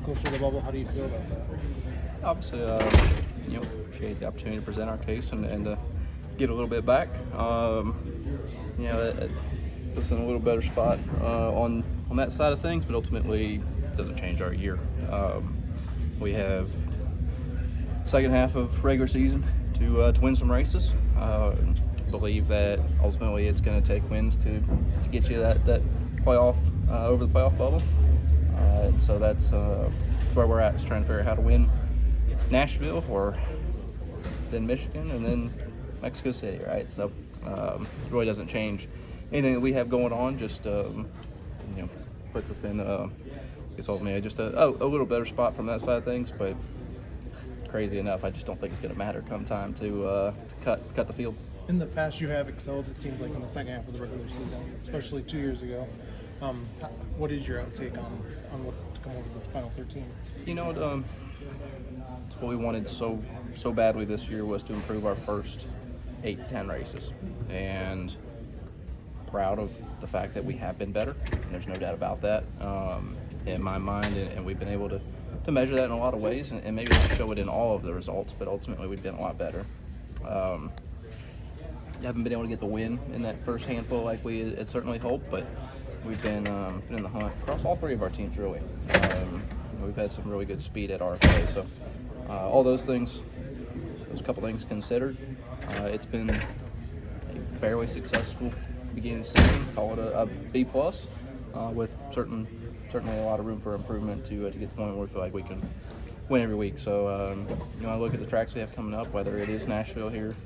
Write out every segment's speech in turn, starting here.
closer to the bubble. How do you feel about that? Obviously, appreciate the opportunity to present our case and get a little bit back. It puts us in a little better spot on that side of things, but ultimately it doesn't change our year. We have second half of regular season to win some races. Believe that ultimately it's going to take wins to get you that playoff over the playoff bubble. So that's where we're at, is trying to figure out how to win Nashville, or then Michigan, and then Mexico City, right? So it really doesn't change anything that we have going on. Just puts us in ultimately just a little better spot from that side of things. But crazy enough, I just don't think it's going to matter come time to cut the field. In the past, you have excelled, it seems like, in the second half of the regular season, especially 2 years ago. What is your outtake on what's to come over the final 13? What we wanted so badly this year was to improve our first 8-10 races, and proud of the fact that we have been better, and there's no doubt about that in my mind, and we've been able to measure that in a lot of ways, and maybe not show it in all of the results, but ultimately we've been a lot better. Haven't been able to get the win in that first handful like we had certainly hoped, but we've been in the hunt across all three of our teams, really. We've had some really good speed at RFA, so all those couple things considered, it's been a fairly successful beginning of the season. Call it a B+, with certainly a lot of room for improvement to get to the point where we feel like we can win every week. So I look at the tracks we have coming up, whether it is Nashville here,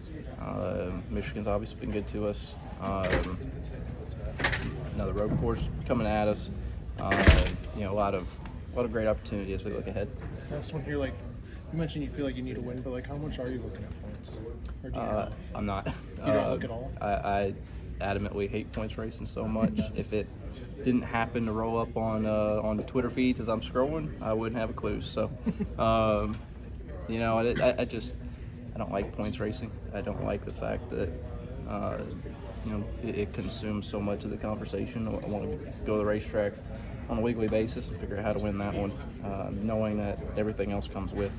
Michigan's obviously been good to us. Another road course coming at us. A lot of great opportunity as we look ahead. Last one here, you mentioned you feel like you need a win, but how much are you looking at points? Or do you I'm not. You don't look at all? I adamantly hate points racing so much. If it didn't happen to roll up on the Twitter feeds as I'm scrolling, I wouldn't have a clue. So, I don't like points racing. I don't like the fact that it consumes so much of the conversation. I want to go to the racetrack on a weekly basis and figure out how to win that one, knowing that everything else comes with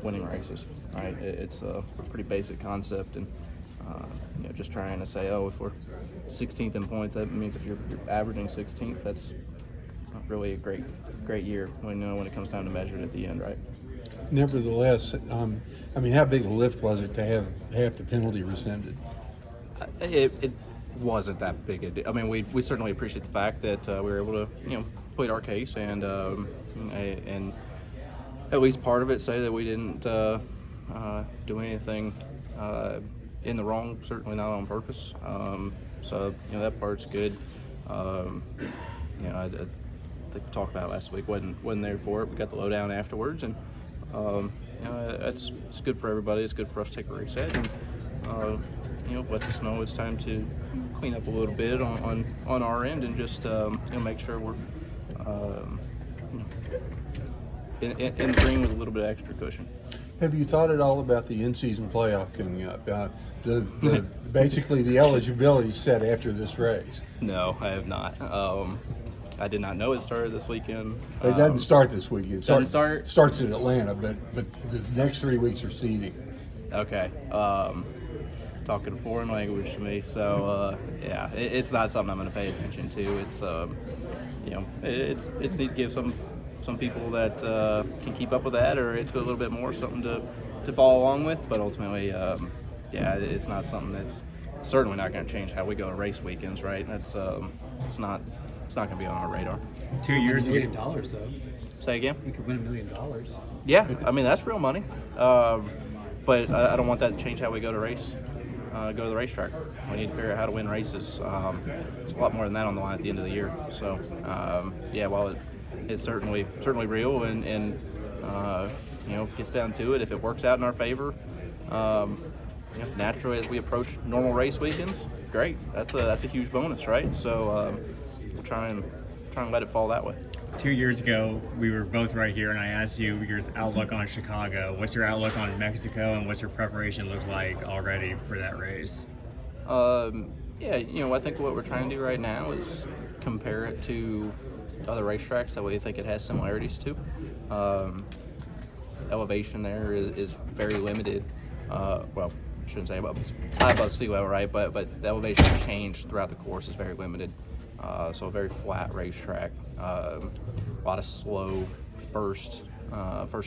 winning races. Right? It's a pretty basic concept, and just trying to say, if we're 16th in points, that means if you're averaging 16th, that's not really a great year when it comes time to measure it at the end, right? Nevertheless, how big a lift was it to have half the penalty rescinded? It wasn't that big a deal. I mean, we certainly appreciate the fact that we were able to plead our case and at least part of it say that we didn't do anything in the wrong, certainly not on purpose. So that part's good. I think we talked about it last week. wasn't there for it. We got the lowdown afterwards, and it's good for everybody. It's good for us to take a reset, and lets us know it's time to clean up a little bit on our end, and just make sure we're in the green with a little bit of extra cushion. Have you thought at all about the in-season playoff coming up? Basically, the eligibility set after this race. No, I have not. I did not know it started this weekend. It doesn't start this weekend. Doesn't start? Starts in Atlanta, but the next 3 weeks are seeding. Okay. Talking foreign language to me, so it's not something I'm going to pay attention to. It's it's neat to give some people that can keep up with that or into a little bit more something to follow along with, but ultimately, it's not something that's certainly not going to change how we go to race weekends, right? That's it's not going to be on our radar. 2 years $1 ago. million, though. Say again? You could win $1 million. Yeah, I mean that's real money, but I don't want that to change how we go to race. Go to the racetrack. We need to figure out how to win races. There's a lot more than that on the line at the end of the year. So, while it's certainly real, and if it gets down to it, if it works out in our favor, naturally as we approach normal race weekends, great. That's a huge bonus, right? So we'll try and let it fall that way. 2 years ago, we were both right here, and I asked you your outlook on Chicago. What's your outlook on Mexico, and what's your preparation look like already for that race? I think what we're trying to do right now is compare it to other racetracks that we think it has similarities to. Elevation there is very limited. Well, I shouldn't say it's high above sea level, right? But the elevation change throughout the course is very limited. So a very flat racetrack. A lot of slow first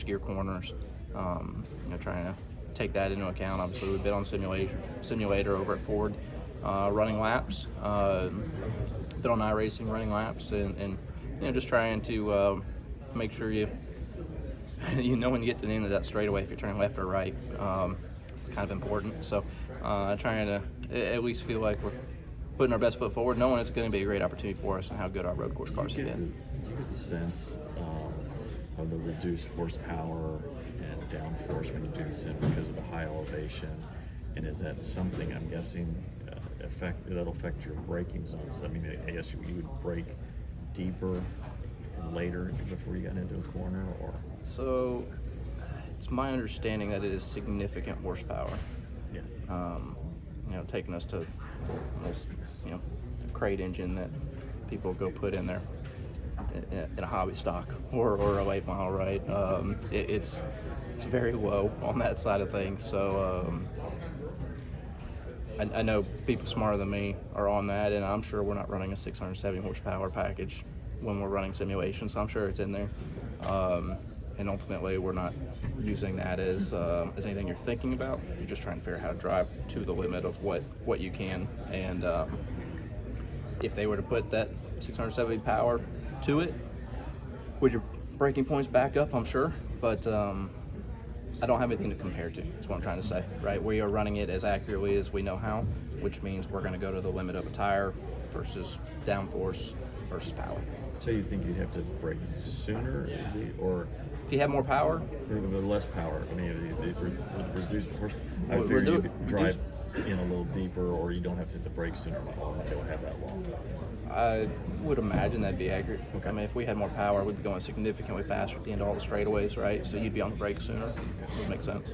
gear corners. Trying to take that into account. Obviously, we've been on simulator over at Ford, running laps. Been on iRacing running laps, and just trying to make sure you know when you get to the end of that straightaway if you're turning left or right. It's kind of important. So trying to at least feel like we're putting our best foot forward, knowing it's going to be a great opportunity for us and how good our road course cars have been. Do you get the sense of the reduced horsepower and downforce when you do the sim because of the high elevation? And is that something, I'm guessing, that'll affect your braking zones? I mean, I guess you would brake deeper and later before you got into a corner, or? So it's my understanding that it is significant horsepower. Yeah. Taking us to almost, a crate engine that people go put in there in a hobby stock or a late model, right? It's very low on that side of things. So I know people smarter than me are on that, and I'm sure we're not running a 670 horsepower package when we're running simulations. So I'm sure it's in there. And ultimately, we're not using that as anything you're thinking about. You're just trying to figure out how to drive to the limit of what you can. And if they were to put that 670 power to it, would your braking points back up? I'm sure, but I don't have anything to compare to. That's what I'm trying to say, right? We are running it as accurately as we know how, which means we're going to go to the limit of a tire versus downforce versus power. So you think you'd have to brake sooner, or if you have more power, with less power? I mean, it reduce the horsepower. I We'll figure do you it. could drive in a little deeper, or you don't have to hit the brake sooner. They don't have that long. I would imagine that'd be accurate. Okay. I mean, if we had more power, we'd be going significantly faster at the end of all the straightaways, right? So you'd be on the brake sooner. Would make sense.